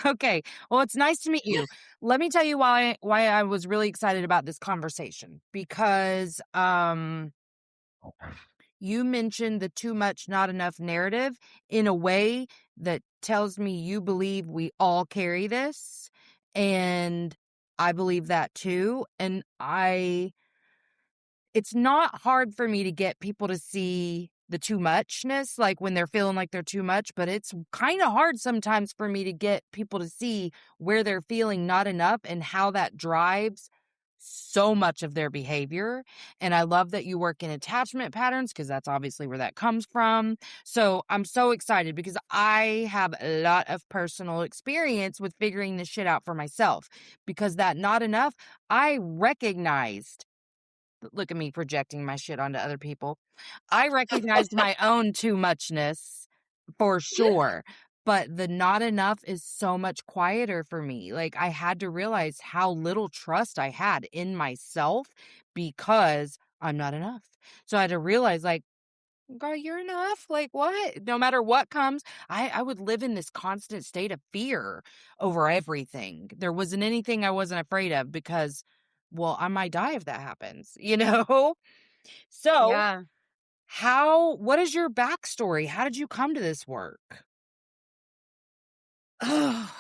Okay. Well, it's nice to meet you. Let me tell you why I was really excited about this conversation because you mentioned the too much, not enough narrative in a way that tells me you believe we all carry this. And I believe that too. It's not hard for me to get people to see the too muchness, like when they're feeling like they're too much, but it's kind of hard sometimes for me to get people to see where they're feeling not enough and how that drives so much of their behavior. And I love that you work in attachment patterns because that's obviously where that comes from. So I'm so excited because I have a lot of personal experience with figuring this shit out for myself because that not enough, I recognized. Look at me projecting my shit onto other people. I recognized my own too muchness for sure, but the not enough is so much quieter for me. Like, I had to realize how little trust I had in myself because I'm not enough. So I had to realize, like, girl, you're enough. Like, what? No matter what comes, I would live in this constant state of fear over everything. There wasn't anything I wasn't afraid of because, well, I might die if that happens, you know? So, Yeah. what is your backstory? How did you come to this work? Oh,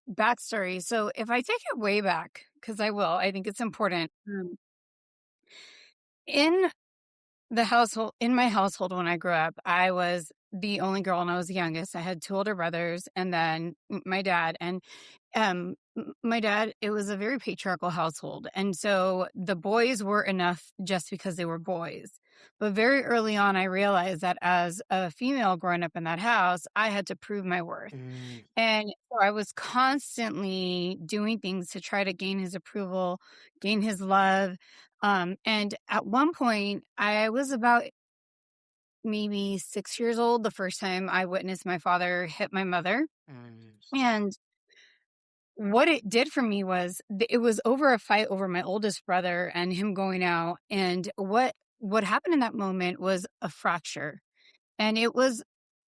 backstory. So if I take it way back, because I will, I think it's important. In in my household when I grew up, I was the only girl and I was the youngest. I had two older brothers and then my dad. And my dad, it was a very patriarchal household. And so the boys were enough just because they were boys. But very early on, I realized that as a female growing up in that house, I had to prove my worth. Mm, And so I was constantly doing things to try to gain his approval, gain his love. And at one point, I was about maybe 6 years old the first time I witnessed my father hit my mother. mm, And what it did for me was it was over a fight over my oldest brother and him going out. And what happened in that moment was a fracture. And it was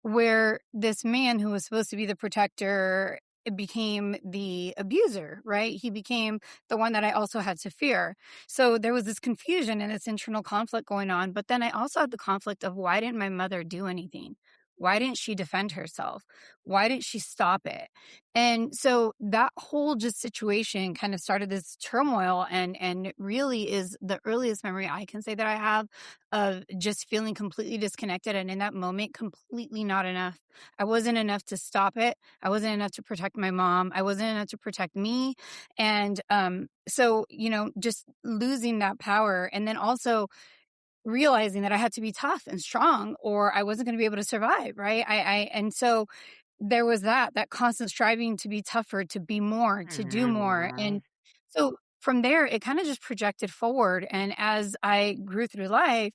where this man who was supposed to be the protector became the abuser, right? He became the one that I also had to fear. So there was this confusion and this internal conflict going on. But then I also had the conflict of why didn't my mother do anything? Why didn't she defend herself? Why didn't she stop it? And so that whole just situation kind of started this turmoil and really is the earliest memory I can say that I have of just feeling completely disconnected and in that moment completely not enough. I wasn't enough to stop it. I wasn't enough to protect my mom. I wasn't enough to protect me. And so, just losing that power and then also realizing that I had to be tough and strong or I wasn't going to be able to survive, right? And so there was that constant striving to be tougher, to be more, to do more. And mm. so from there, it kind of just projected forward. And as I grew through life,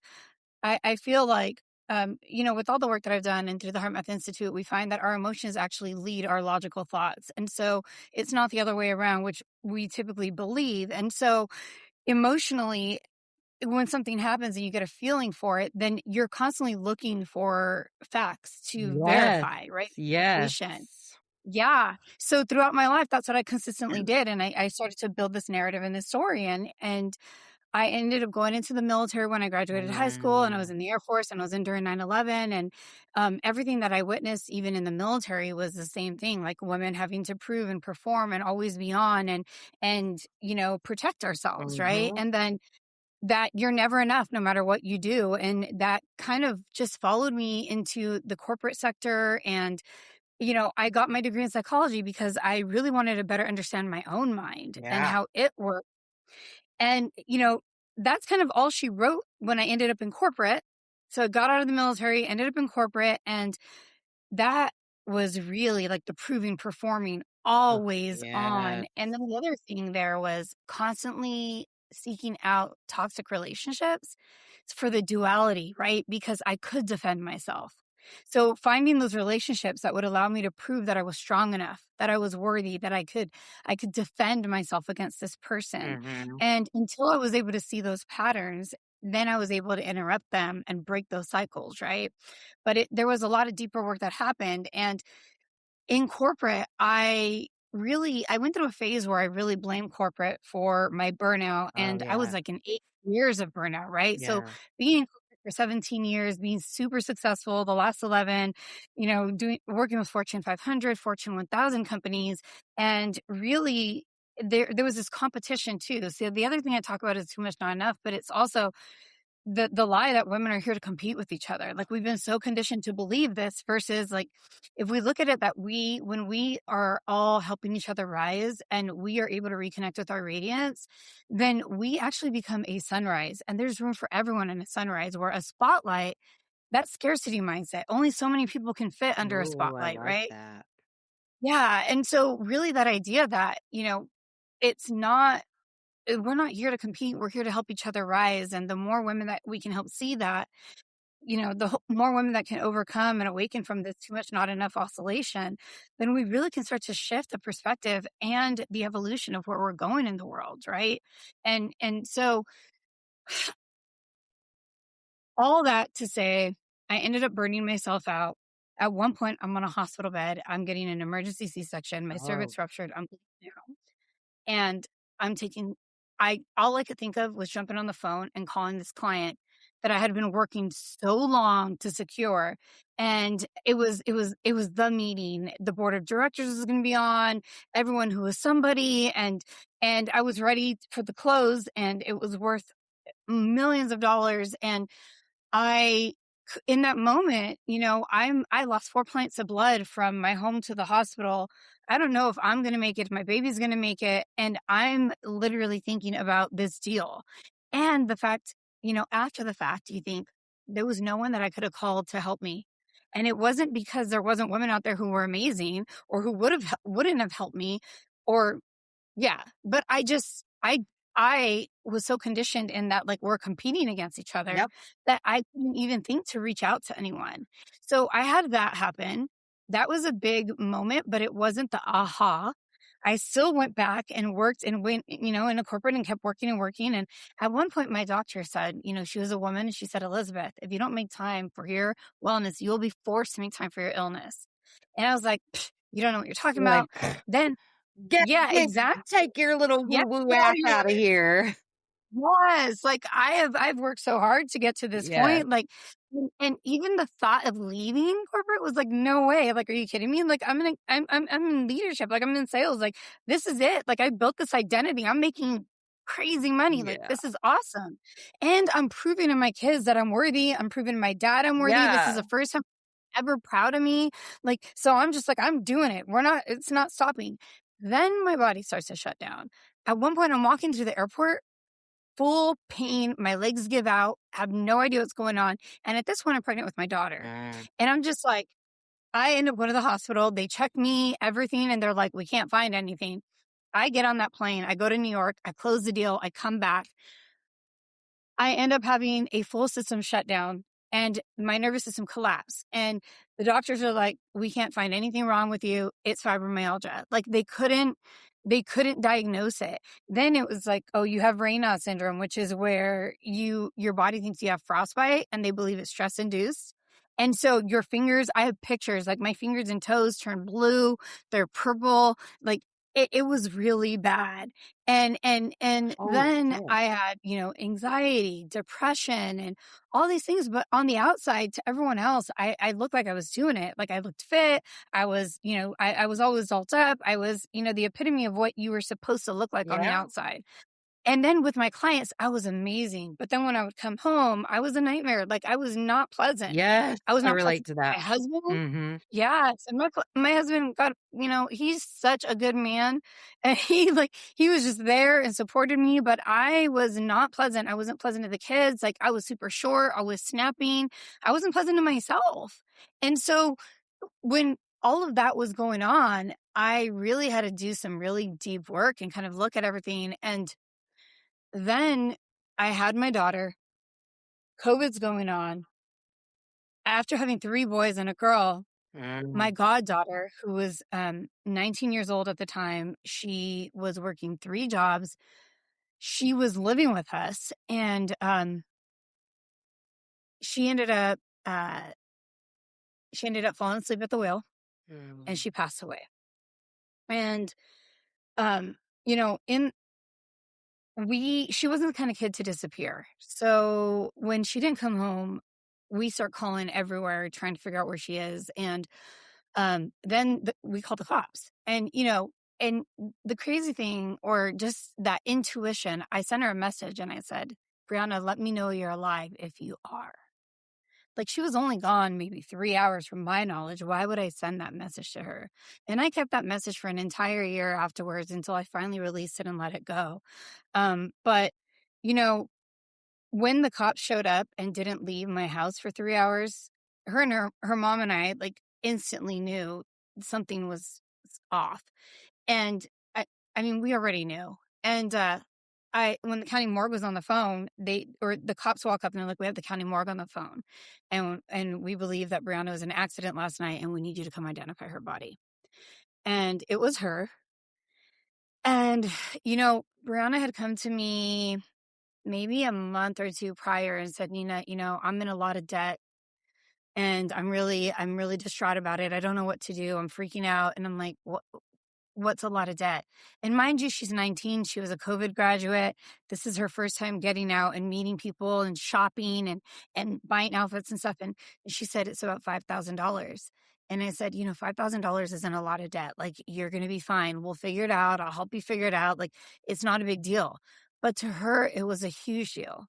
I feel like, with all the work that I've done and through the Heart Math Institute, we find that our emotions actually lead our logical thoughts. And so it's not the other way around, which we typically believe. And so emotionally, when something happens and you get a feeling for it, then you're constantly looking for facts to Yes. verify, right? Yes. Situation. Yeah. So throughout my life, that's what I consistently did. And I started to build this narrative and this story. And I ended up going into the military when I graduated high school and I was Mm, in the Air Force and I was in during 9/11. And everything that I witnessed, even in the military, was the same thing, like women having to prove and perform and always be on and protect ourselves. Right. mhm. And then that you're never enough no matter what you do. And that kind of just followed me into the corporate sector. And I got my degree in psychology because I really wanted to better understand my own mind and Yeah. how it worked. And, that's kind of all she wrote when I ended up in corporate. So I got out of the military, ended up in corporate, and that was really like the proving, performing, Oh, always yes. on. And then the other thing there was constantly seeking out toxic relationships for the duality, right? Because I could defend myself. So finding those relationships that would allow me to prove that I was strong enough, that I was worthy, that I could defend myself against this person. Mhm. And until I was able to see those patterns, then I was able to interrupt them and break those cycles, right? But there was a lot of deeper work that happened. And in corporate, I really, I went through a phase where I really blamed corporate for my burnout, Oh, and I was yeah. like in 8 years of burnout, right? So Yeah. being in corporate for 17 years, being super successful, the last 11, doing working with Fortune 500, Fortune 1000 companies, and really there was this competition too. So the other thing I talk about is too much, not enough, but it's also the lie that women are here to compete with each other. Like we've been so conditioned to believe this versus like if we look at it that when we are all helping each other rise and we are able to reconnect with our radiance, then we actually become a sunrise. And there's room for everyone in a sunrise where a spotlight, that scarcity mindset, only so many people can fit under a Ooh, I spotlight, like right? that. Yeah. And so really that idea that, it's not we're not here to compete. We're here to help each other rise. And the more women that we can help see that, more women that can overcome and awaken from this too much, not enough oscillation, then we really can start to shift the perspective and the evolution of where we're going in the world, right? And so all that to say, I ended up burning myself out. At one point, I'm on a hospital bed. I'm getting an emergency C-section. My Oh, cervix ruptured. I'm bleeding out. And I'm taking I all I could think of was jumping on the phone and calling this client that I had been working so long to secure. And it was the meeting. The board of directors was going to be on, everyone who was somebody, and I was ready for the close, and it was worth millions of dollars. And I in that moment, I lost 4 pints of blood from my home to the hospital. I don't know if I'm gonna make it, if my baby's gonna make it, and I'm literally thinking about this deal. And the fact, after the fact, you think, there was no one that I could have called to help me. And it wasn't because there wasn't women out there who were amazing or who wouldn't have helped me, or yeah, but I was so conditioned in that, like, we're competing against each other yep. that I couldn't even think to reach out to anyone. So I had that happen. That was a big moment, but it wasn't the aha. I still went back and worked and went, in a corporate and kept working and working. And at one point, my doctor said, she was a woman, and she said, Elizabeth, if you don't make time for your wellness, you'll be forced to make time for your illness. And I was like, "Pfft, you don't know what you're talking You're like, about." Then, yeah, get exactly. take your little Yeah, woo-woo get out ass of here. out of here. Yes, like, I've worked so hard to get to this Yes. point, like, and even the thought of leaving corporate was like, "No way." Like, "Are you kidding me?" Like, I'm in leadership, like, I'm in sales, like, this is it. Like, I built this identity. I'm making crazy money, like, Yeah. this is awesome. And I'm proving to my kids that I'm worthy. I'm proving to my dad I'm worthy. This is Yeah. the first time ever proud of me. Like, so I'm just like, I'm doing it. It's not stopping. Then my body starts to shut down. At one point, I'm walking through the airport, full pain, my legs give out, have no idea what's going on, and at this point, I'm pregnant with my daughter, Mm. and I'm just like, I end up going to the hospital, they check me, everything, and they're like, "We can't find anything." I get on that plane, I go to New York, I close the deal, I come back, I end up having a full system shutdown and my nervous system collapse. And the doctors are like, "We can't find anything wrong with you. It's fibromyalgia." Like they couldn't diagnose it. Then it was like, "Oh, you have Raynaud syndrome," which is where your body thinks you have frostbite and they believe it's stress induced. And so your fingers, I have pictures, like my fingers and toes turn blue, they're purple, like it was really bad. And Holy then shit. I had, anxiety, depression, and all these things. But on the outside, to everyone else, I looked like I was doing it. Like I looked fit. I was, I was always dolled up. I was, the epitome of what you were supposed to look like on the Yeah. outside. And then with my clients, I was amazing. But then when I would come home, I was a nightmare. Like I was not pleasant. Yes. I was I not relate pleasant to to that. my husband. Mhm. Yes, and my husband got, he's such a good man, and he was just there and supported me, but I was not pleasant. I wasn't pleasant to the kids. Like I was super short. I was snapping. I wasn't pleasant to myself. And so when all of that was going on, I really had to do some really deep work and kind of look at everything. And then I had my daughter. COVID's going on. After having 3 boys and a girl, my Mm. goddaughter, who was 19 years old at the time, she was working 3 jobs. She was living with us, and she ended up uh, she ended up falling asleep at the wheel, and Mm. she passed away. And, um, you know, in she wasn't the kind of kid to disappear. So when she didn't come home, we start calling everywhere trying to figure out where she is. And then we called the cops. And, and the crazy thing, or just that intuition, I sent her a message and I said, Brianna, let me know you're alive if you are. Like, she was only gone maybe 3 hours from my knowledge. Why would I send that message to her? And I kept that message for an entire year afterwards until I finally released it and let it go. But, you know, when the cops showed up and didn't leave my house for 3 hours, her and her mom and I, like, instantly knew something was off. And I mean, we already knew. And when the county morgue was on the phone, the cops walk up and they're like, "We have the county morgue on the phone, and we believe that Brianna was in an accident last night, and we need you to come identify her body." And it was her. And Brianna had come to me maybe a month or two prior and said, "Nina, I'm in a lot of debt, and I'm really distraught about it. I don't know what to do. I'm freaking out." And I'm like, what's a lot of debt? And mind you, she's 19. She was a COVID graduate. This is her first time getting out and meeting people and shopping and buying outfits and stuff. And she said it's about $5,000. And I said, $5,000 isn't a lot of debt. Like, you're going to be fine. We'll figure it out. I'll help you figure it out. Like, it's not a big deal. But to her, it was a huge deal.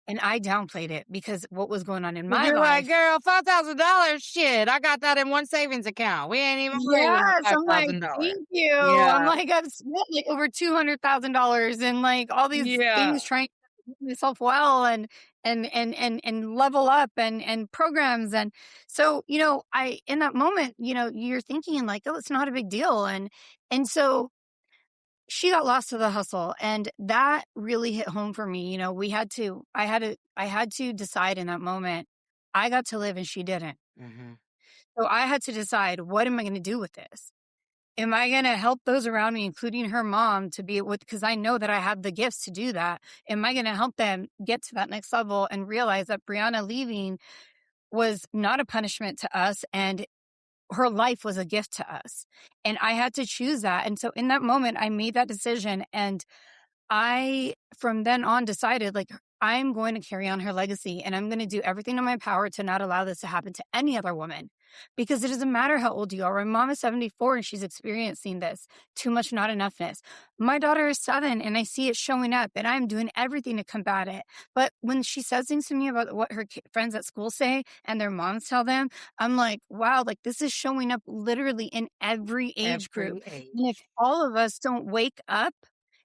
And I downplayed it because what was going on in my You're like, life. girl, $5,000, shit. I got that in one savings account. We ain't even worried about Yes, five I'm like, thousand dollars. "Thank you." I'm Yeah, like, "I've spent, like, over $200,000 and, like, all these yeah. things trying to make myself well and level up and programs." And so, I in that moment, you're thinking like, "Oh, it's not a big deal." And so she got lost to the hustle, and that really hit home for me. I had to decide in that moment. I got to live and she didn't. Mhm. So I had to decide, what am I gonna do with this? Am I going to help those around me, including her mom, to be with, because I know that I have the gifts to do that? Am I going to help them get to that next level and realize that Brianna leaving was not a punishment to us and her life was a gift to us? And I had to choose that. And so in that moment, I made that decision. And I, from then on, decided, like, I'm going to carry on her legacy and I'm going to do everything in my power to not allow this to happen to any other woman, because it doesn't matter how old you are. My mom is 74 and she's experiencing this too much not enoughness. My daughter is 7 and I see it showing up and I'm doing everything to combat it. But when she says things to me about what her friends at school say and their moms tell them, I'm like, wow, like, this is showing up literally in every age group. Every And if age. all of us don't wake up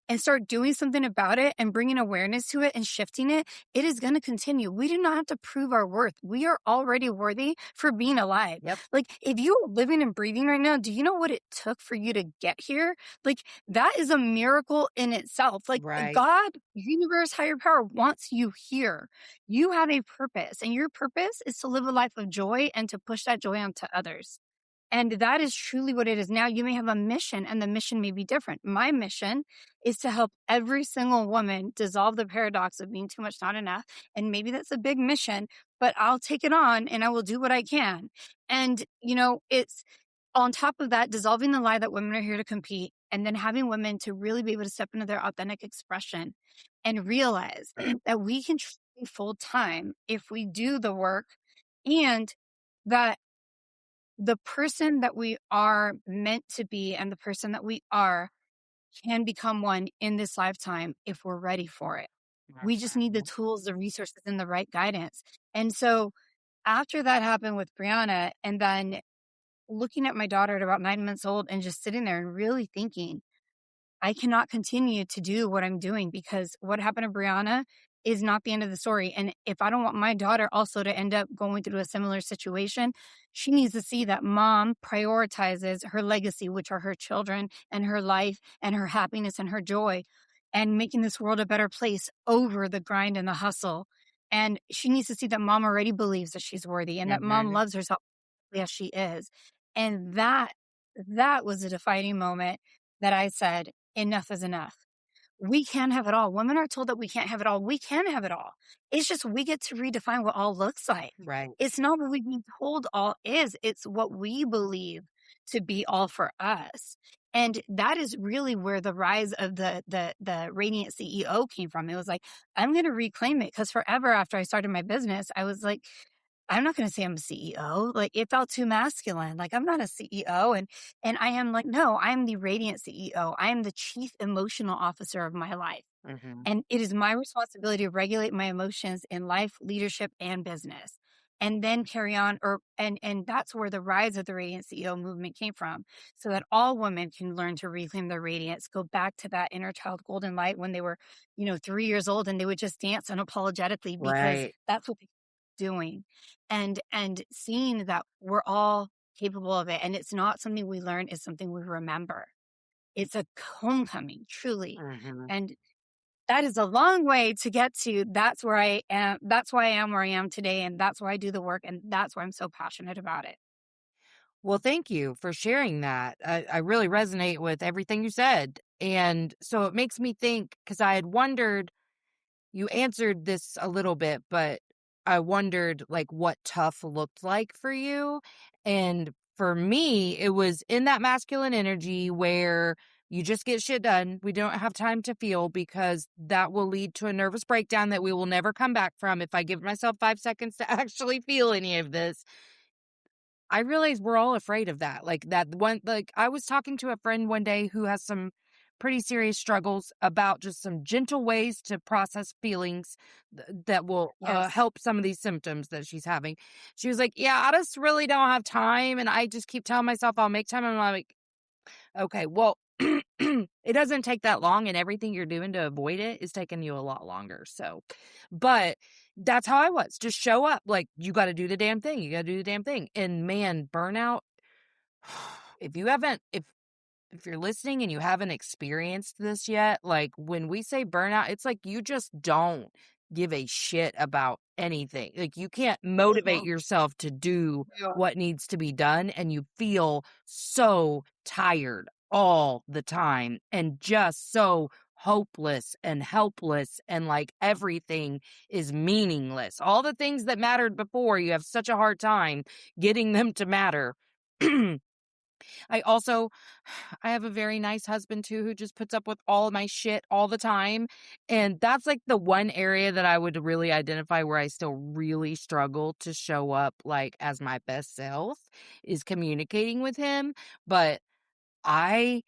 and start doing something about it and bringing awareness to it and shifting it, it is going to continue. We do not have to prove our worth. We are already worthy for being alive. Yep. Like, if you're living and breathing right now, do you know what it took for you to get here? Like, that is a miracle in itself. Like, Right. God, universe, higher power wants you here. You have a purpose, and your purpose is to live a life of joy and to push that joy onto others. And that is truly what it is now. You may have a mission, and the mission may be different. My mission is to help every single woman dissolve the paradox of being too much, not enough. And maybe that's a big mission, but I'll take it on and I will do what I can. And, it's on top of that, dissolving the lie that women are here to compete, and then having women to really be able to step into their authentic expression and realize that we can be full time if we do the work, and that the person that we are meant to be and the person that we are can become one in this lifetime if we're ready for it. We just need the Mhm. tools, the resources, and the right guidance. And so after that happened with Brianna, and then looking at my daughter at about 9 months old and just sitting there and really thinking, I cannot continue to do what I'm doing, because what happened to Brianna is not the end of the story. And if I don't want my daughter also to end up going through a similar situation, she needs to see that mom prioritizes her legacy, which are her children and her life and her happiness and her joy, and making this world a better place over the grind and the hustle. And she needs to see that mom already believes that she's worthy and that mom Mhm. loves herself as she is. And that was a defining moment that I said, enough is enough. We can have it all. Women are told that we can't have it all. We can have it all. It's just we get to redefine what all looks like. Right. It's not what we've been told all is. It's what we believe. to be all for us. And that is really where the rise of the Radiant CEO came from. It was like, I'm going to reclaim it, because forever after I started my business, I was like, I'm not going to say I'm a CEO. Like, it felt too masculine. Like, I'm not a CEO. And I am like, no, I'm the Radiant CEO. I am the chief emotional officer of my life. Mhm. And it is my responsibility to regulate my emotions in life, leadership, and business. And then carry on, and that's where the rise of the Radiant CEO movement came from. So that all women can learn to reclaim their radiance, go back to that inner child golden light when they were, 3 years old, and they would just dance unapologetically because Right. that's what they were doing. And seeing that we're all capable of it. And it's not something we learn, it's something we remember. It's a homecoming, truly. Mhm. And that is a long way to get to. That's where I am. That's why I am where I am today. And that's why I do the work. And that's why I'm so passionate about it. Well, thank you for sharing that. I really resonate with everything you said. And so it makes me think, because I had wondered, you answered this a little bit, but I wondered like what tough looked like for you. And for me, it was in that masculine energy where you just get shit done. We don't have time to feel, because that will lead to a nervous breakdown that we will never come back from if I give myself 5 seconds to actually feel any of this. I realize we're all afraid of that. Like that one, like I was talking to a friend one day who has some pretty serious struggles about just some gentle ways to process feelings that will Yes. help some of these symptoms that she's having. She was like, "Yeah, I just really don't have time." And I just keep telling myself I'll make time. And I'm like, okay, well, it doesn't take that long, and everything you're doing to avoid it is taking you a lot longer. So, but that's how I was. Just show up. Like, you got to do the damn thing. You got to do the damn thing. And man, burnout, if you haven't, if you're listening and you haven't experienced this yet, like when we say burnout, it's like you just don't give a shit about anything. Like you can't motivate Mhm. yourself to do Yeah. what needs to be done, and you feel so tired all the time and just so hopeless and helpless, and like everything is meaningless. All the things that mattered before, you have such a hard time getting them to matter. I also I have a very nice husband too who just puts up with all of my shit all the time. And that's like the one area that I would really identify where I still really struggle to show up like as my best self is communicating with him. But I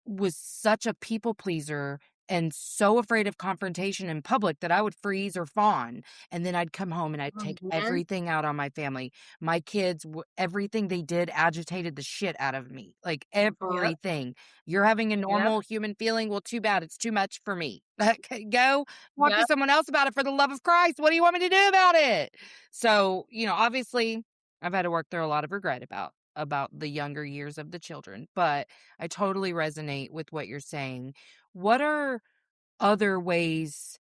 was such a people pleaser and so afraid of confrontation in public that I would freeze or fawn. And then I'd come home and I'd take Mhm. everything out on my family. My kids, everything they did agitated the shit out of me. Like Yep. everything. You're having a Yep. normal human feeling. Well, too bad. It's too much for me. Okay, go talk to Yep. someone else about it for the love of Christ. What do you want me to do about it? So, obviously I've had to work through a lot of regret about the younger years of the children, but I totally resonate with what you're saying. What are other ways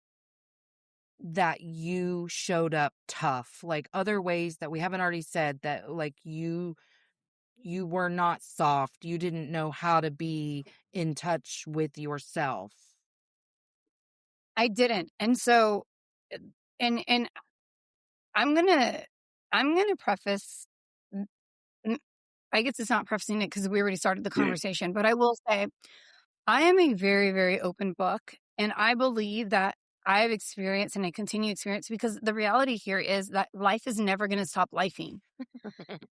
that you showed up tough? Like other ways that we haven't already said that like you were not soft. You didn't know how to be in touch with yourself. I didn't. And so, and I'm gonna, I'm gonna preface. n- n- I guess it's not prefacing it because we already started the conversation, but I will say I am a very, very open book. And I believe that I've experienced and I continue to experience, because the reality here is that life is never going to stop lifing.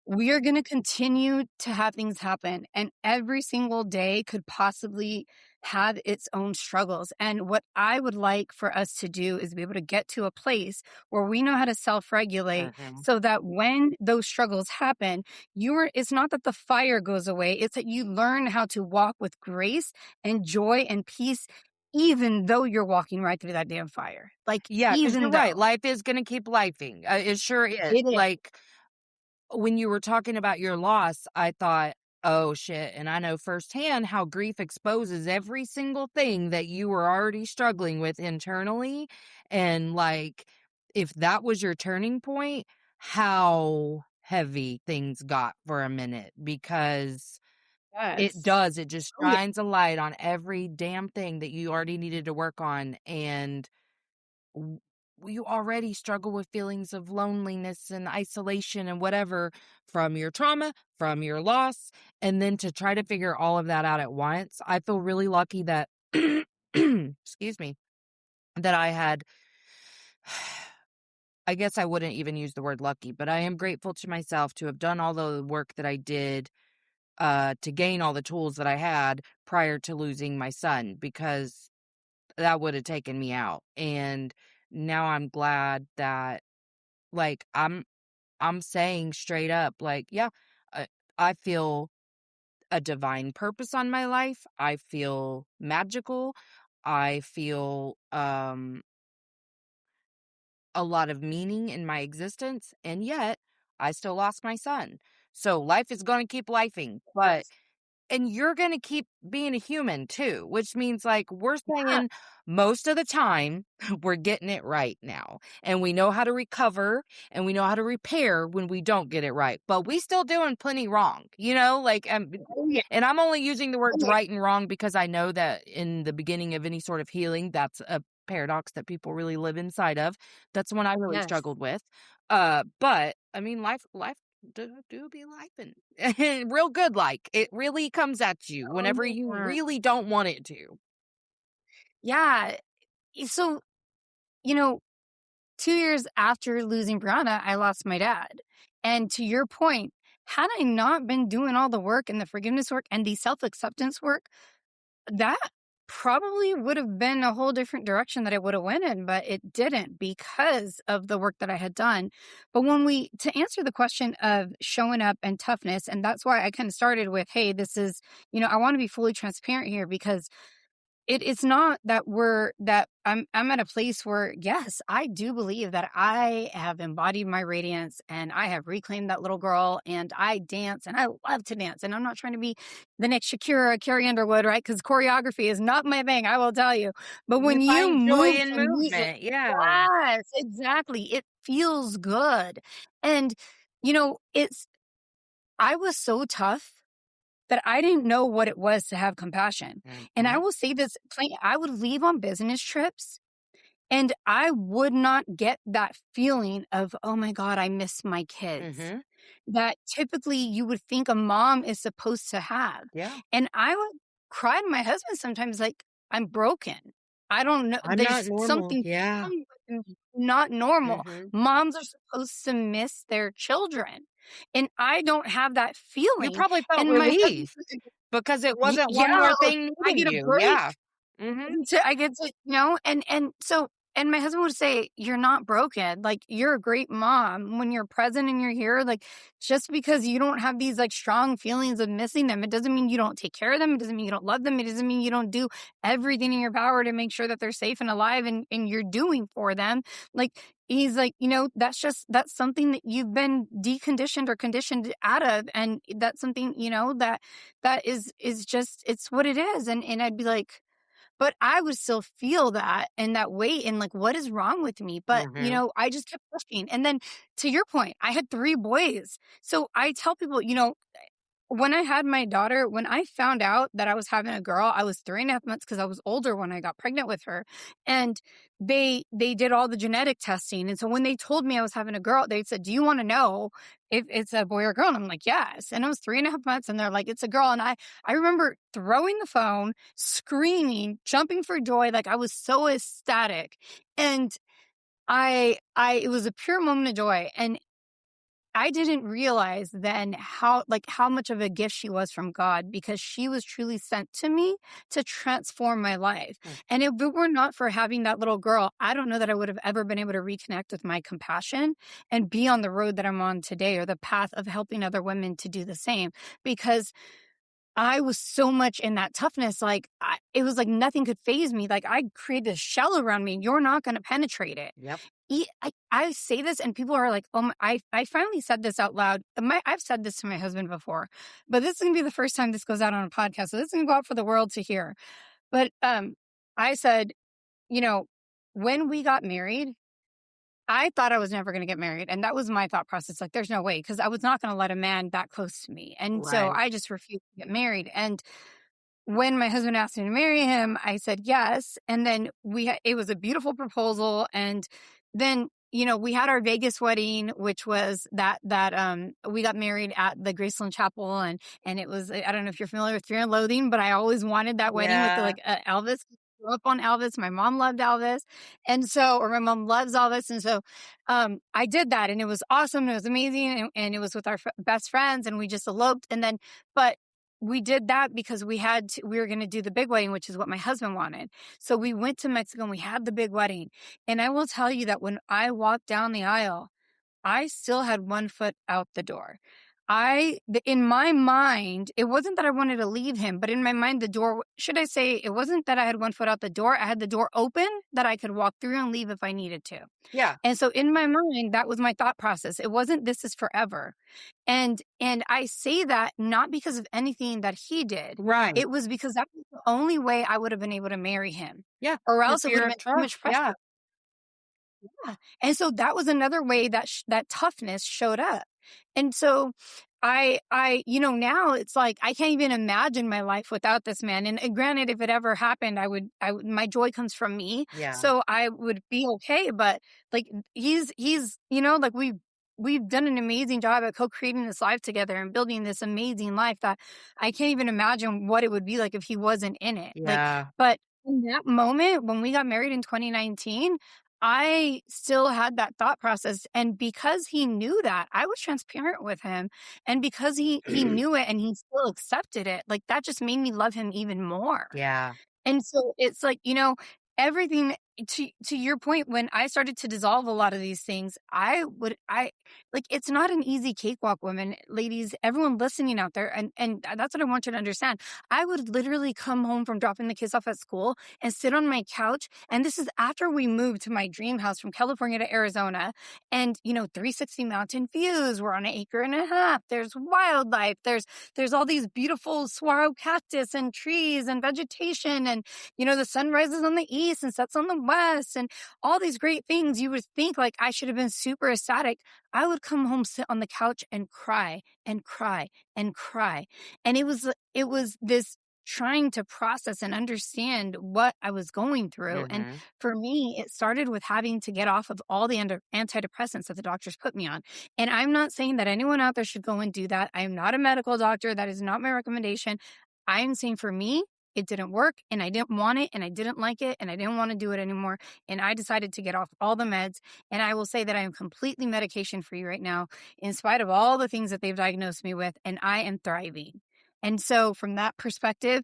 We are going to continue to have things happen, and every single day could possibly have its own struggles. And what I would like for us to do is be able to get to a place where we know how to self-regulate, Mhm. so that when those struggles happen, it's not that the fire goes away, it's that you learn how to walk with grace and joy and peace, even though you're walking right through that damn fire. Like, Yeah, because you're even right. though Life is going to keep lifing. It sure is. it is. Like when you were talking about your loss, I thought, oh shit. And I know firsthand how grief exposes every single thing that you were already struggling with internally. And like, if that was your turning point, how heavy things got for a minute, because Yes. it just Oh, yeah. shines a light on every damn thing that you already needed to work on. And you already struggle with feelings of loneliness and isolation and whatever from your trauma, from your loss, and then to try to figure all of that out at once. I feel really lucky that excuse me, that I had I guess I wouldn't even use the word lucky, but I am grateful to myself to have done all the work that I did to gain all the tools that I had prior to losing my son, because that would have taken me out. And now I'm glad that, like, I'm saying straight up, like, yeah, uh, I feel a divine purpose on my life. I feel magical. I feel a lot of meaning in my existence, and yet I still lost my son. So life is going to keep lifing, but Yes. and you're going to keep being a human too, which means like we're Yeah. saying most of the time we're getting it right now. And we know how to recover and we know how to repair when we don't get it right. But we still doing plenty wrong, like Oh, yeah. and I'm only using the Oh, words yeah. right and wrong because I know that in the beginning of any sort of healing, that's a paradox that people really live inside of. That's one I really Yes. struggled with. But I mean life do be lifing. Real good, like, it really comes at you Oh, whenever you yeah. really don't want it to. Yeah. So, you know, 2 years after losing Brianna, I lost my dad. And to your point, had I not been doing all the work and the forgiveness work and the self-acceptance work, that probably would have been a whole different direction that I would have went in, but it didn't because of the work that I had done. But to answer the question of showing up and toughness, and that's why I kind of started with, hey, this is, I want to be fully transparent here because it's not that I'm at a place where, yes, I do believe that I have embodied my radiance and I have reclaimed that little girl and I dance and I love to dance. And I'm not trying to be the next Shakira, Carrie Underwood, right? Because choreography is not my thing, I will tell you. But You when you find joy move in to music, movement, yeah. yes, exactly. It feels good. And, I was so tough that I didn't know what it was to have compassion. And I Mhm, will say this plain, I would leave on business trips and I would not get that feeling of, oh my God, I miss my kids, mhm, that typically you would think a mom is supposed to have. yeah. And I would cry to my husband sometimes like, I'm broken. I don't know. I'm not There's normal, something yeah. wrong with me, not normal. Mhm. Moms are supposed to miss their children. And I don't have that You feeling. probably felt And my husband, relief because it wasn't yeah, one more like thing I needing get a you, break. yeah. Mhm, I get to, and my husband would say, "You're not broken. Like you're a great mom when you're present and you're here. Like just because you don't have these like strong feelings of missing them, it doesn't mean you don't take care of them. It doesn't mean you don't love them. It doesn't mean you don't do everything in your power to make sure that they're safe and alive and you're doing for them. Like he's like, that's something that you've been deconditioned or conditioned out of, and that's something that is just it's what it is. And I'd be like." But I would still feel that and that weight and like, what is wrong with me? But, mhm. I just kept pushing. And then to your point, I had 3 boys. So I tell people, when I had my daughter, when I found out that I was having a girl, I was 3.5 months because I was older when I got pregnant with her. And they did all the genetic testing. And so when they told me I was having a girl, they said, "Do you want to know if it's a boy or girl?" And I'm like, "Yes." And I was 3.5 months and they're like, "It's a girl." And I remember throwing the phone, screaming, jumping for joy. Like I was so ecstatic. And it was a pure moment of joy. And I didn't realize then how much of a gift she was from God because she was truly sent to me to transform my life. Mm, And if it were not for having that little girl, I don't know that I would have ever been able to reconnect with my compassion and be on the road that I'm on today or the path of helping other women to do the same because I was so much in that toughness. Like it was like nothing could phase me. Like I created a shell around me. You're not going to penetrate it. yep. I say this and people are like, oh, I finally said this out loud. I've said this to my husband before, but this is going to be the first time this goes out on a podcast. So this is going to go out for the world to hear. But I said, you know, when we got married, I thought I was never going to get married. And that was my thought process. Like, there's no way because I was not going to let a man that close to me. And so Right. I just refused to get married. And when my husband asked me to marry him, I said yes. And then it was a beautiful proposal. And then, we had our Vegas wedding, which was we got married at the Graceland Chapel, and it was, I don't know if you're familiar with Fear and Loathing, but I always wanted that wedding with Yeah. Elvis. Grew up on Elvis. My mom loved Elvis. Or my mom loves Elvis. And so, I did that, and it was awesome. It was amazing. And it was with our best friends, and we just eloped. But we did that because we were going to do the big wedding, which is what my husband wanted. So we went to Mexico and we had the big wedding. And I will tell you that when I walked down the aisle, I still had one foot out the door. In my mind, it wasn't that I wanted to leave him, but in my mind, it wasn't that I had one foot out the door. I had the door open that I could walk through and leave if I needed to. Yeah. And so in my mind, that was my thought process. It wasn't, this is forever. And I say that not because of anything that he did. Right. It was because that was the only way I would have been able to marry him. Yeah. Or The else it would fear have of been too much trust. pressure. Yeah. Yeah. And so that was another way that that toughness showed up. And so now it's like, I can't even imagine my life without this man. And granted, if it ever happened, my joy comes from me. Yeah. So I would be okay. But like, he's, like we've done an amazing job at co-creating this life together and building this amazing life that I can't even imagine what it would be like if he wasn't in it. Yeah. But in that moment, when we got married in 2019, I still had that thought process. And because he knew that, I was transparent with him. And because he knew it and he still accepted it, like that just made me love him even more. Yeah. And so it's like, everything to your point, when I started to dissolve a lot of these things, it's not an easy cakewalk, women, ladies, everyone listening out there. And that's what I want you to understand. I would literally come home from dropping the kids off at school and sit on my couch. And this is after we moved to my dream house from California to Arizona, and, 360 mountain views. We're on 1.5 acres. There's wildlife. There's all these beautiful saguaro cactus and trees and vegetation. And, the sun rises on the east and sets on the west and all these great things. You would think like I should have been super ecstatic. I would come home, sit on the couch and cry and cry and cry. And it was this trying to process and understand what I was going through. And for me, it started with having to get off of all the antidepressants that the doctors put me on. And I'm not saying that anyone out there should go and do that. I am not a medical doctor. That is not my recommendation. I'm saying for me, it didn't work, and I didn't want it, and I didn't like it, and I didn't want to do it anymore. And I decided to get off all the meds. And I will say that I am completely medication free right now, in spite of all the things that they've diagnosed me with, and I am thriving. And so from that perspective,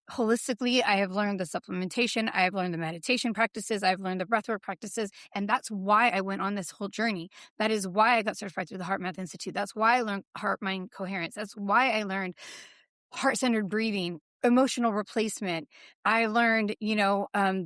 holistically, I have learned the supplementation, I have learned the meditation practices, I've learned the breathwork practices, and that's why I went on this whole journey. That is why I got certified through the Heart Math Institute. That's why I learned heart mind coherence. That's why I learned heart-centered breathing, emotional replacement. I learned,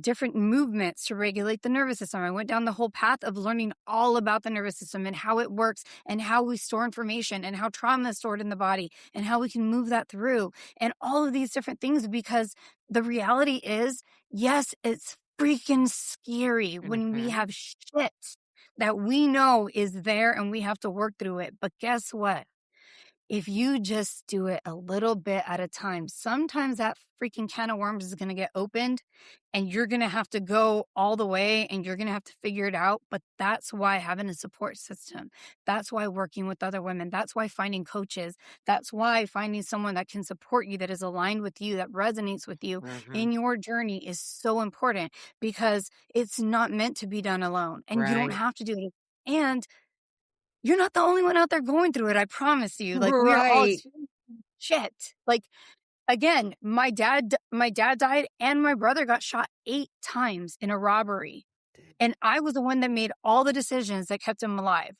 different movements to regulate the nervous system. I went down the whole path of learning all about the nervous system and how it works and how we store information and how trauma is stored in the body and how we can move that through and all of these different things, because the reality is, yes, it's freaking scary when we have shit that we know is there and we have to work through it. But guess what? If you just do it a little bit at a time, sometimes that freaking can of worms is going to get opened and you're going to have to go all the way and you're going to have to figure it out. But that's why having a support system, that's why working with other women, that's why finding coaches, that's why finding someone that can support you, that is aligned with you, that resonates with you in your journey is so important, because it's not meant to be done alone, and you don't have to do it. And you're not the only one out there going through it. I promise you. Like, we are all shit. Like, again, my dad died and my brother got shot 8 times in a robbery. And I was the one that made all the decisions that kept him alive.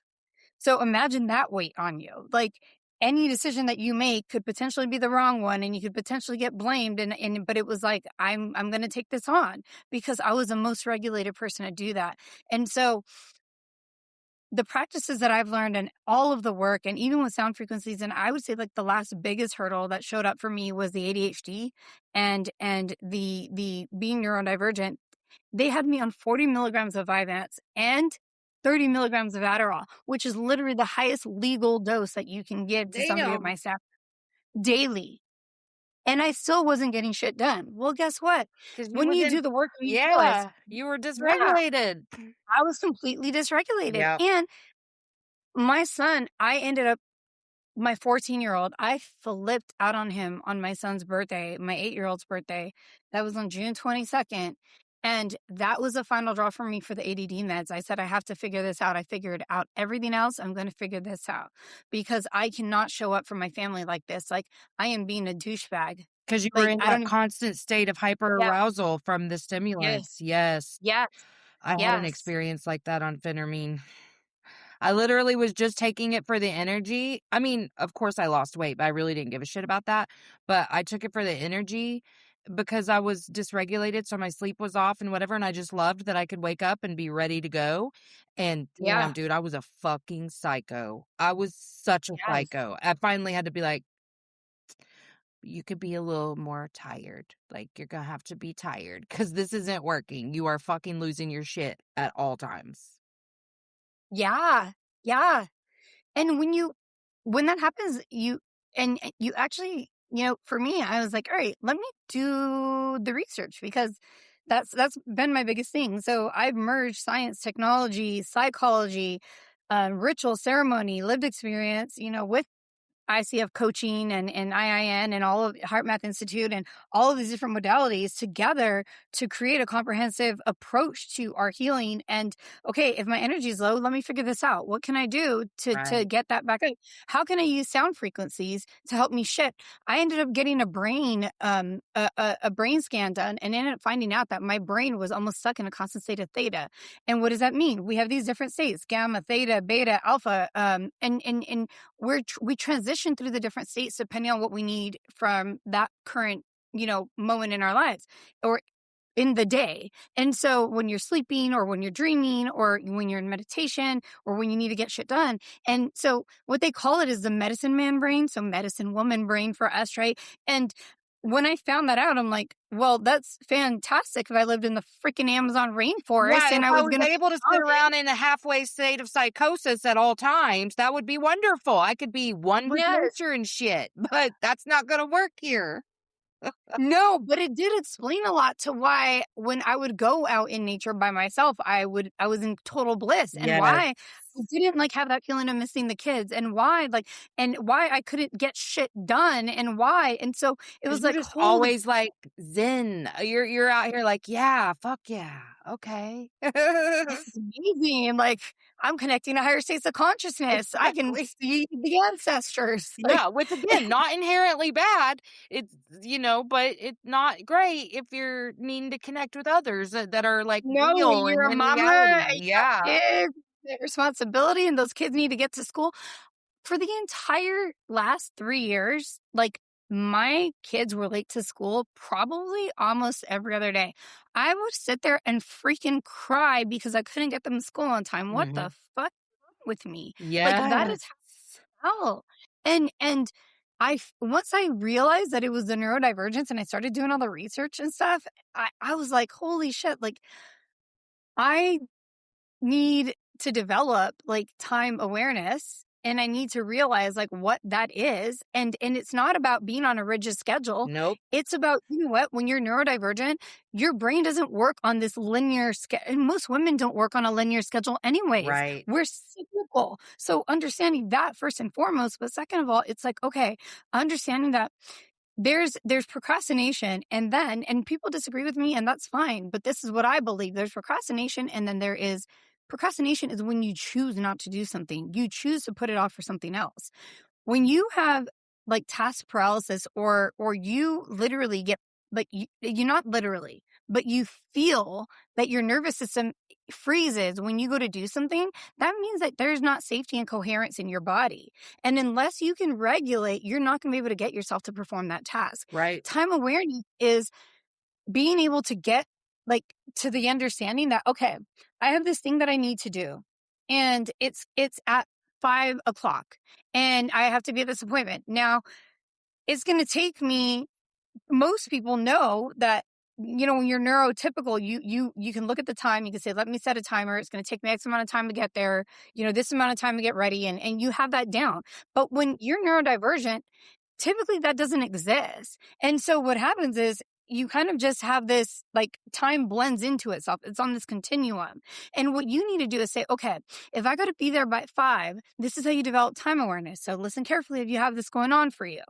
So imagine that weight on you. Like, any decision that you make could potentially be the wrong one and you could potentially get blamed. But it was like, I'm going to take this on because I was the most regulated person to do that. And so the practices that I've learned and all of the work, and even with sound frequencies, and I would say like the last biggest hurdle that showed up for me was the ADHD and the being neurodivergent. They had me on 40 milligrams of Vyvanse and 30 milligrams of Adderall, which is literally the highest legal dose that you can give to somebody of my staff daily. and I still wasn't getting shit done. Well, guess what? Because you When you do wasn't the work, you realize, yeah, you were yeah, dysregulated. I was completely dysregulated. Yep. And my son, I ended up my 14-year-old, I flipped out on him on my son's birthday, my 8-year-old's birthday. That was on June 22nd. And that was the final draw for me for the ADD meds. I said, I have to figure this out. I figured out everything else. I'm going to figure this out because I cannot show up for my family like this. Like, I am being a douchebag. Because you were Like, in I that don't even, constant state of yeah, hyperarousal from the yes, stimulants. Yes. yes, I had an yes, experience like that on phentermine. I literally was just taking it for the energy. I mean, of course I lost weight, but I really didn't give a shit about that. But I took it for the energy because I was dysregulated, so my sleep was off and whatever, and I just loved that I could wake up and be ready to go. And damn, yeah, dude, I was a fucking psycho. I was such a yes. psycho. I finally had to be like, you could be a little more tired. Like, you're gonna have to be tired because this isn't working. You are fucking losing your shit at all times. Yeah, yeah. And when that happens, you actually, for me, I was like, all right, let me do the research because that's been my biggest thing. So I've merged science, technology, psychology, ritual, ceremony, lived experience, with ICF coaching and IIN and all of Heart Math Institute and all of these different modalities together to create a comprehensive approach to our healing. And okay, if my energy is low, let me figure this out. What can I do to Right. get that back up? How can I use sound frequencies to help me shift? I ended up getting a brain scan done and ended up finding out that my brain was almost stuck in a constant state of theta. And what does that mean? We have these different states: gamma, theta, beta, alpha, and we transition through the different states depending on what we need from that current moment in our lives or in the day. And so when you're sleeping or when you're dreaming or when you're in meditation or when you need to get shit done. And so what they call it is the medicine man brain, so medicine woman brain for us, right? And when I found that out, I'm like, well, that's fantastic if I lived in the freaking Amazon rainforest Yeah, and if I I was was going to able to sit around in a halfway state of psychosis at all times, that would be wonderful. I could be one with yes. nature and shit, but that's not gonna work here. No, but it did explain a lot to why when I would go out in nature by myself, I was in total bliss and Yes. why I didn't have that feeling of missing the kids and why and why I couldn't get shit done and why. And so it 'Cause was you're like, just holy, always, like, zen. You're out here like, "Yeah, fuck yeah, okay." this is amazing. And like, I'm connecting to higher states of consciousness. I can Exactly. see the ancestors. Like, Yeah, which again, not inherently bad. It's but it's not great if you're needing to connect with others that are, like, no, real and you're a in mama reality. and you Yeah. have kids, responsibility, and those kids need to get to school. For the entire last 3 years, like, my kids were late to school probably almost every other day. I would sit there and freaking cry because I couldn't get them to school on time. What the Mhm. fuck is wrong with me? Like, that is Yes. hell. And once I realized that it was the neurodivergence and I started doing all the research and stuff, I was like, holy shit, like, I need to develop like time awareness and I need to realize like what that is. And it's not about being on a rigid schedule. Nope. It's about, you know what, when you're neurodivergent, your brain doesn't work on this linear schedule. And most women don't work on a linear schedule anyways. Right. We're cyclical. So understanding that first and foremost, but second of all, it's like, okay, understanding that there's procrastination and people disagree with me and that's fine, but this is what I believe. There's procrastination and then there is procrastination is when you choose not to do something. You choose to put it off for something else. When you have like task paralysis or you literally get like you not literally, but you feel that your nervous system freezes when you go to do something, that means that there's not safety and coherence in your body. And unless you can regulate, you're not going to be able to get yourself to perform that task. Right. Time awareness is being able to get like to the understanding that, okay, I have this thing that I need to do and it's at 5 o'clock and I have to be at this appointment. Now it's going to take me, most people know that, when you're neurotypical, you can look at the time, you can say, let me set a timer. It's going to take me X amount of time to get there, this amount of time to get ready. And you have that down. But when you're neurodivergent, typically that doesn't exist. And so what happens is you kind of just have this like time blends into itself. It's on this continuum. And what you need to do is say, okay, if I got to be there by 5, this is how you develop time awareness. So listen carefully if you have this going on for you.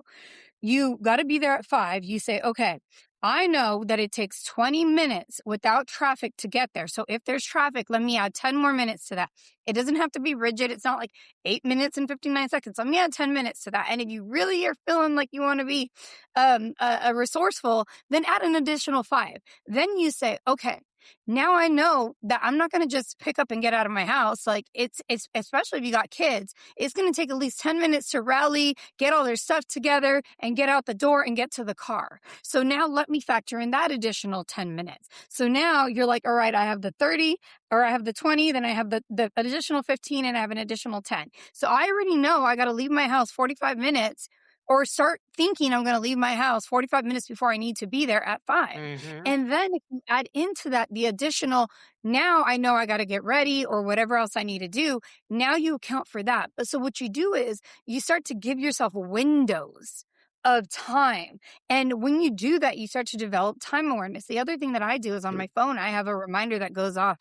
You got to be there at 5. You say, okay, I know that it takes 20 minutes without traffic to get there. So if there's traffic, let me add 10 more minutes to that. It doesn't have to be rigid. It's not like 8 minutes and 59 seconds. Let me add 10 minutes to that. And if you really are feeling like you want to be a resourceful, then add an additional 5. Then you say, okay, now I know that I'm not going to just pick up and get out of my house. Like it's especially if you got kids, it's going to take at least 10 minutes to rally, get all their stuff together and get out the door and get to the car. So now let me factor in that additional 10 minutes. So now you're like, all right, I have the 30 or I have the 20, then I have the additional 15 and I have an additional 10. So I already know I got to leave my house 45 minutes or start thinking I'm going to leave my house 45 minutes before I need to be there at 5. Mm-hmm. And then if you add into that the additional, now I know I got to get ready or whatever else I need to do. Now you account for that. But so what you do is you start to give yourself windows of time. And when you do that, you start to develop time awareness. The other thing that I do is on my phone, I have a reminder that goes off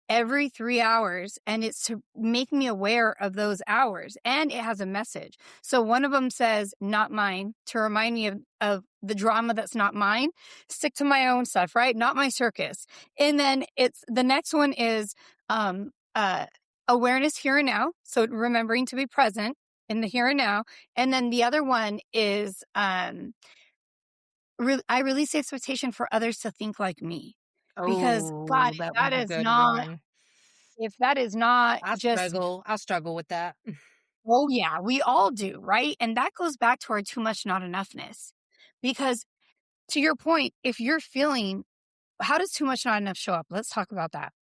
every 3 hours, and it's to make me aware of those hours, and it has a message. So one of them says not mine, to remind me of the drama that's not mine. Stick to my own stuff, right? Not my circus. And then it's the next one is awareness here and now, so remembering to be present in the here and now. And then the other one is I release the expectation for others to think like me. Because God, Oh, that that one's a is good not, one. if that is not I just, struggle. I struggle with that. oh yeah, we all do, right? And that goes back to our too much, not enoughness. Because to your point, if you're feeling, how does too much, not enough show up? Let's talk about that.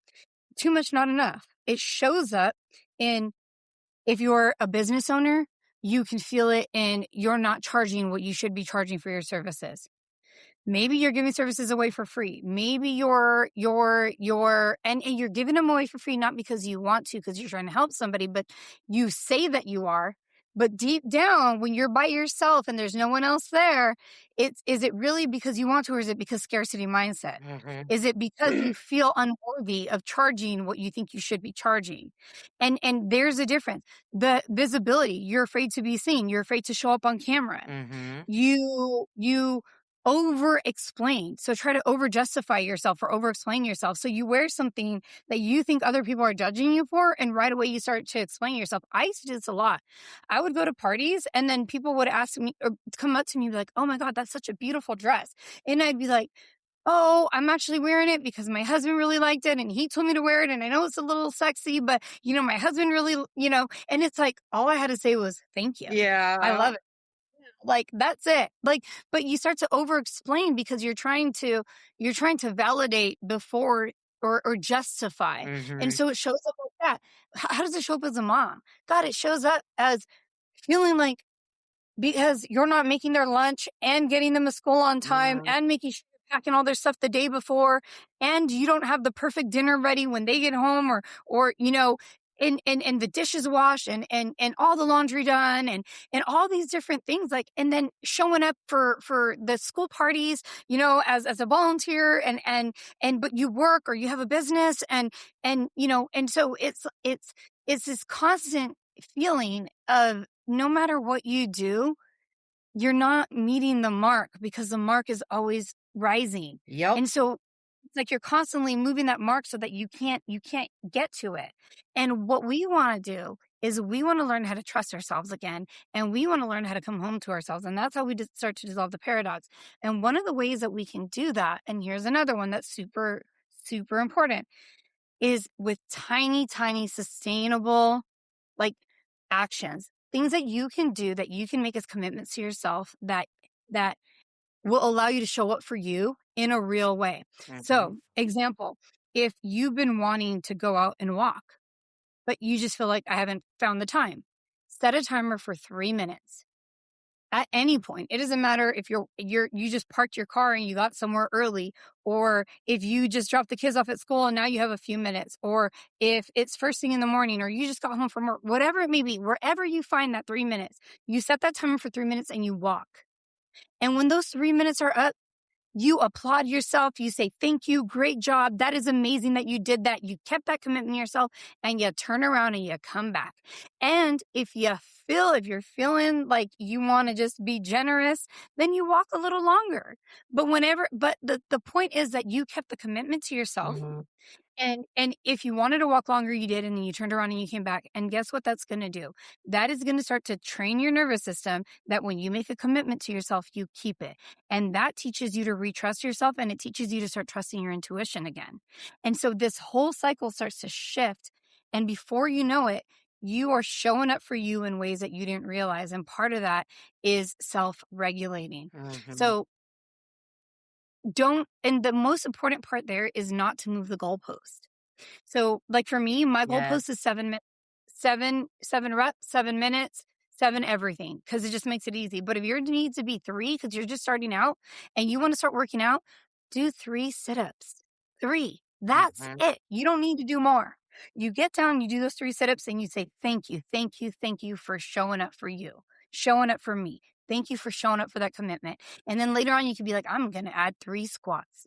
Too much, not enough. It shows up in, if you're a business owner, you can feel it in you're not charging what you should be charging for your services. Maybe you're giving services away for free. Maybe and you're giving them away for free, not because you want to, because you're trying to help somebody, but you say that you are. But deep down, when you're by yourself and there's no one else there, is it really because you want to, or is it because scarcity mindset? Mm-hmm. Is it because you feel unworthy of charging what you think you should be charging? And there's a difference. The visibility, you're afraid to be seen. You're afraid to show up on camera. Mm-hmm. You over explain. So try to over justify yourself or over explain yourself. So you wear something that you think other people are judging you for, and right away you start to explain yourself. I used to do this a lot. I would go to parties and then people would ask me or come up to me like, oh my God, that's such a beautiful dress. And I'd be like, oh, I'm actually wearing it because my husband really liked it and he told me to wear it. And I know it's a little sexy, but my husband really, and it's like, all I had to say was, thank you. I Yeah. love it. Like, that's it. Like, but you start to over explain because you're trying to validate before or justify. And Mm-hmm. so it shows up like that. How does it show up as a mom? God, it shows up as feeling like, because you're not making their lunch and getting them to school on time Mm-hmm. and making sure you're packing all their stuff the day before, and you don't have the perfect dinner ready when they get home, or and the dishes washed and all the laundry done and all these different things, like, and then showing up for the school parties, as a volunteer, and but you work or you have a business, and so it's this constant feeling of, no matter what you do, you're not meeting the mark because the mark is always rising. Yep. And so it's like you're constantly moving that mark so that you can't get to it. And what we want to do is we want to learn how to trust ourselves again, and we want to learn how to come home to ourselves. And that's how we start to dissolve the paradox. And one of the ways that we can do that, and here's another one that's super, super important, is with tiny, tiny, sustainable, like, actions, things that you can do, that you can make as commitments to yourself, that will allow you to show up for you in a real way. Mm-hmm. So, example, if you've been wanting to go out and walk, but you just feel like, I haven't found the time, set a timer for 3 minutes. At any point. It doesn't matter if you just parked your car and you got somewhere early, or if you just dropped the kids off at school and now you have a few minutes, or if it's first thing in the morning, or you just got home from work, whatever it may be, wherever you find that 3 minutes, you set that timer for 3 minutes and you walk. And when those 3 minutes are up, you applaud yourself. You say, thank you. Great job. That is amazing that you did that. You kept that commitment to yourself, and you turn around and you come back. And if you're feeling like you want to just be generous, then you walk a little longer. But the point is that you kept the commitment to yourself. Mhm. And if you wanted to walk longer, you did, and then you turned around and you came back. And guess what that's going to do? That is going to start to train your nervous system that when you make a commitment to yourself, you keep it. And that teaches you to retrust yourself, and it teaches you to start trusting your intuition again. And so this whole cycle starts to shift. And before you know it, you are showing up for you in ways that you didn't realize. And part of that is self-regulating. Mhm. So and the most important part there is not to move the goalpost. So, like for me, my Yes. goalpost is 7 reps, 7 minutes, seven everything, because it just makes it easy. But if your needs to be 3, because you're just starting out and you want to start working out, do 3 sit-ups. 3. That's Mhm. it. You don't need to do more. You get down, you do those 3 sit-ups, and you say, thank you, thank you, thank you for showing up for you, showing up for me. Thank you for showing up for that commitment. And then later on, you could be like, I'm going to add 3 squats.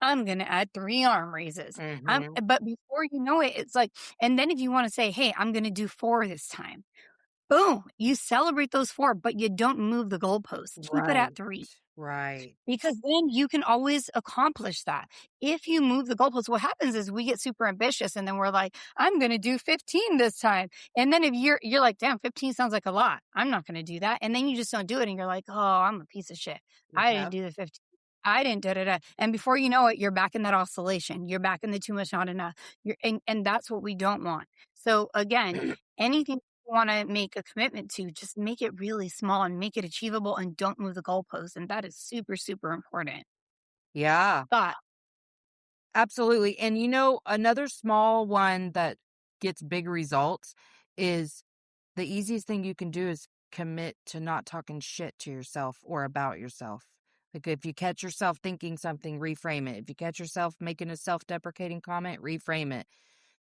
I'm going to add 3 arm raises. Mhm. But before you know it, it's like, and then if you want to say, hey, I'm going to do 4 this time, boom, you celebrate those 4, but you don't move the goalpost. Keep it Right. at 3. Right. Because then you can always accomplish that. If you move the goalposts, what happens is we get super ambitious, and then we're like, I'm going to do 15 this time. And then if you're like, damn, 15 sounds like a lot. I'm not going to do that. And then you just don't do it. And you're like, oh, I'm a piece of shit. I didn't Yep. do the 15. I didn't da da da. And before you know it, you're back in that oscillation. You're back in the too much, not enough. And that's what we don't want. So again, anything want to make a commitment to, just make it really small and make it achievable, and don't move the goalposts. And that is super, super important. Yeah. Thought. Absolutely. And another small one that gets big results is the easiest thing you can do is commit to not talking shit to yourself or about yourself. Like if you catch yourself thinking something, reframe it. If you catch yourself making a self-deprecating comment, reframe it.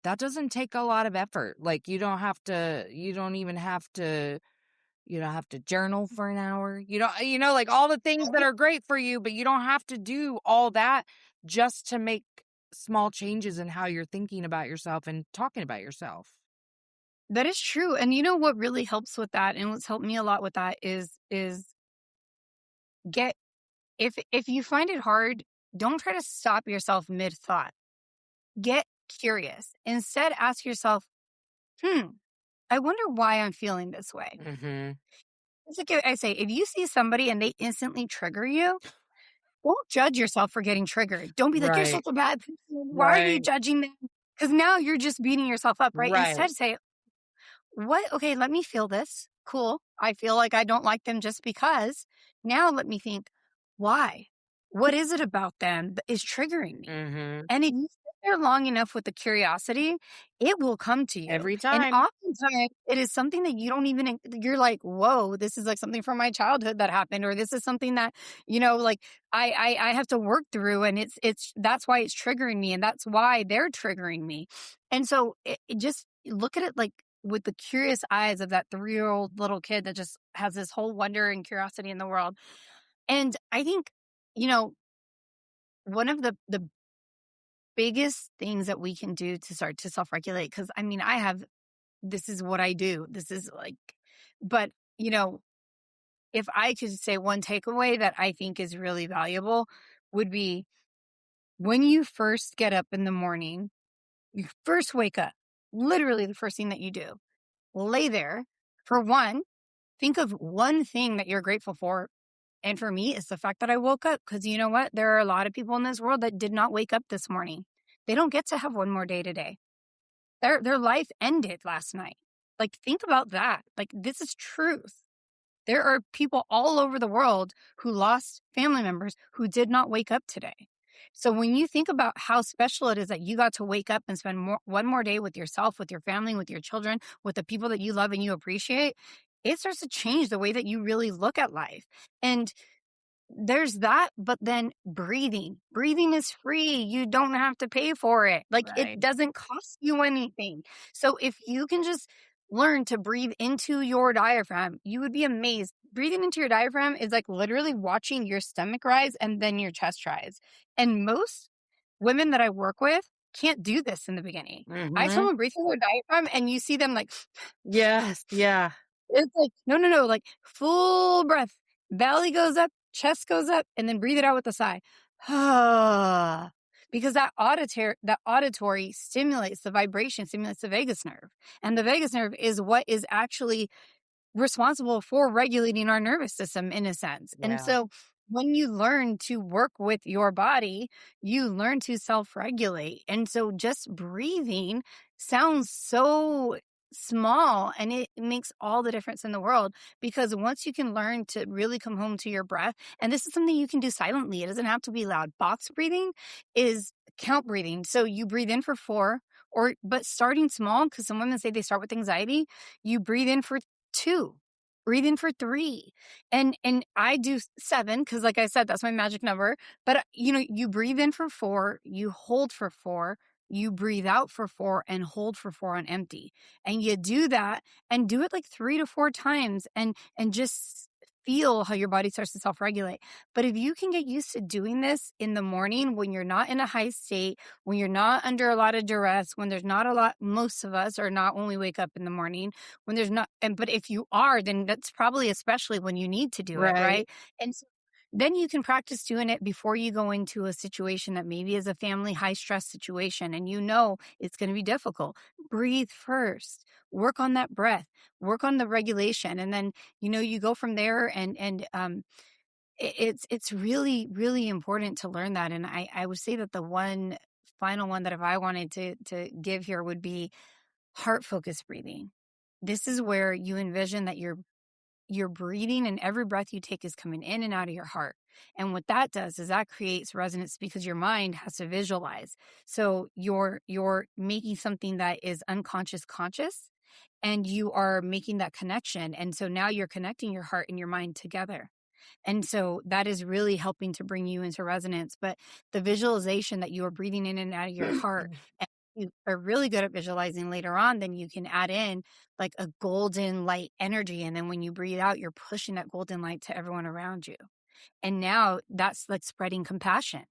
That doesn't take a lot of effort. Like you don't even have to you don't have to journal for an hour. Like all the things that are great for you, but you don't have to do all that just to make small changes in how you're thinking about yourself and talking about yourself. That is true. And you know what really helps with that, and what's helped me a lot with that is get if you find it hard, don't try to stop yourself mid thought. Get curious. Instead, ask yourself, I wonder why I'm feeling this way. Mhm. It's like I say, if you see somebody and they instantly trigger you, don't judge yourself for getting triggered. Don't be like, you're Right. such a bad person. Why are you Right. judging them? Because now you're just beating yourself up, right? Right. Instead, say, what? Okay, let me feel this. Cool. I feel like I don't like them just because. Now let me think, why? What is it about them that is triggering me? Mhm. And if you sit there long enough with the curiosity, it will come to you. Every And time. oftentimes it is something that you don't even, you're like, whoa, this is like something from my childhood that happened, or this is something that, like I have to work through, and that's why it's triggering me, and that's why they're triggering me. And so it just look at it like with the curious eyes of that 3-year-old little kid that just has this whole wonder and curiosity in the world. And I think, you know, one of the biggest things that we can do to start to self-regulate, because I mean, this is what I do. This is like, but if I could say one takeaway that I think is really valuable, would be when you first get up in the morning, you first wake up, literally the first thing that you do, lay there. For one, think of one thing that you're grateful for. And for me, it's the fact that I woke up, because you know what? There are a lot of people in this world that did not wake up this morning. They don't get to have one more day today. Their life ended last night. Like, think about that. Like, this is truth. There are people all over the world who lost family members who did not wake up today. So when you think about how special it is that you got to wake up and spend one more day with yourself, with your family, with your children, with the people that you love and you appreciate, it starts to change the way that you really look at life. And there's that, but then breathing. Breathing is free. You don't have to pay for it. Like, it Right. doesn't cost you anything. So if you can just learn to breathe into your diaphragm, you would be amazed. Breathing into your diaphragm is like literally watching your stomach rise and then your chest rise. And most women that I work with can't do this in the beginning. I tell Mhm. them breathe through their diaphragm and you see them like, Yes, yeah. it's like, no, no, no, like full breath. Belly goes up, chest goes up, and then breathe it out with a sigh. Because that auditory stimulates the vibration, stimulates the vagus nerve. And the vagus nerve is what is actually responsible for regulating our nervous system in a sense. And Yeah. so when you learn to work with your body, you learn to self regulate. And so just breathing sounds so small, and it makes all the difference in the world, because once you can learn to really come home to your breath, and this is something you can do silently, it doesn't have to be loud. Box breathing is count breathing. So you breathe in for 4, but starting small, because some women say they start with anxiety, you breathe in for 2, breathe in for 3, and I do 7, because like I said, that's my magic number. But you breathe in for 4, you hold for 4, you breathe out for 4, and hold for 4 on empty. And you do that, and do it like 3 to 4 times, and just feel how your body starts to self-regulate. But if you can get used to doing this in the morning when you're not in a high state, when you're not under a lot of duress, when there's not a lot, most of us are not when we wake up in the morning, when there's not, but if you are, then that's probably especially when you need to do it, Right. right? And so then you can practice doing it before you go into a situation that maybe is a family high stress situation, and it's going to be difficult. Breathe first, work on that breath, work on the regulation, and then you go from there. It's really, really important to learn that. And I would say that the one final one that if I wanted to give here would be heart focused breathing. This is where you envision that you're breathing, and every breath you take is coming in and out of your heart. And what that does is that creates resonance, because your mind has to visualize. So you're making something that is unconscious conscious, and you are making that connection. And so now you're connecting your heart and your mind together. And so that is really helping to bring you into resonance. But the visualization that you are breathing in and out of your heart, and you are really good at visualizing later on, then you can add in like a golden light energy. And then when you breathe out, you're pushing that golden light to everyone around you. And now that's like spreading compassion.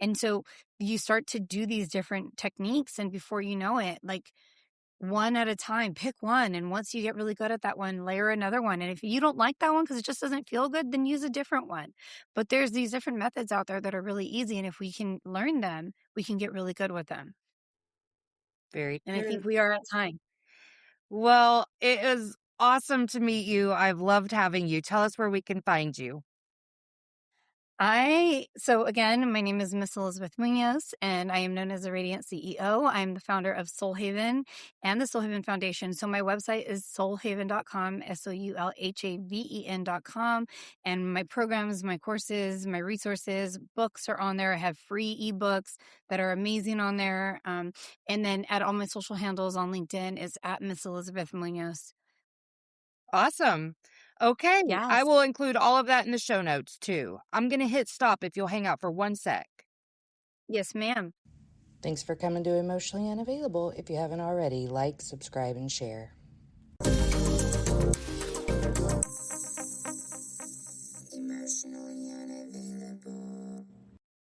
And so you start to do these different techniques. And before you know it, like, one at a time, pick one. And once you get really good at that one, layer another one. And if you don't like that one because it just doesn't feel good, then use a different one. But there's these different methods out there that are really easy. And if we can learn them, we can get really good with them. Very And I think true. we are at time. Well, it is awesome to meet you. I've loved having you. Tell us where we can find you. So again, my name is Miss Elizabeth Munoz, and I am known as the Radiance CEO. I'm the founder of Soul Haven and the Soul Haven Foundation. So my website is soulhaven.com, soulhaven.com. And my programs, my courses, my resources, books are on there. I have free ebooks that are amazing on there. And then at all my social handles on LinkedIn is at Miss Elizabeth Munoz. Awesome. Okay. I Yes. will include all of that in the show notes too. I'm going to hit stop if you'll hang out for 1 sec. Yes, ma'am. Thanks for coming to Emotionally Unavailable. If you haven't already, like, subscribe, and share. Emotionally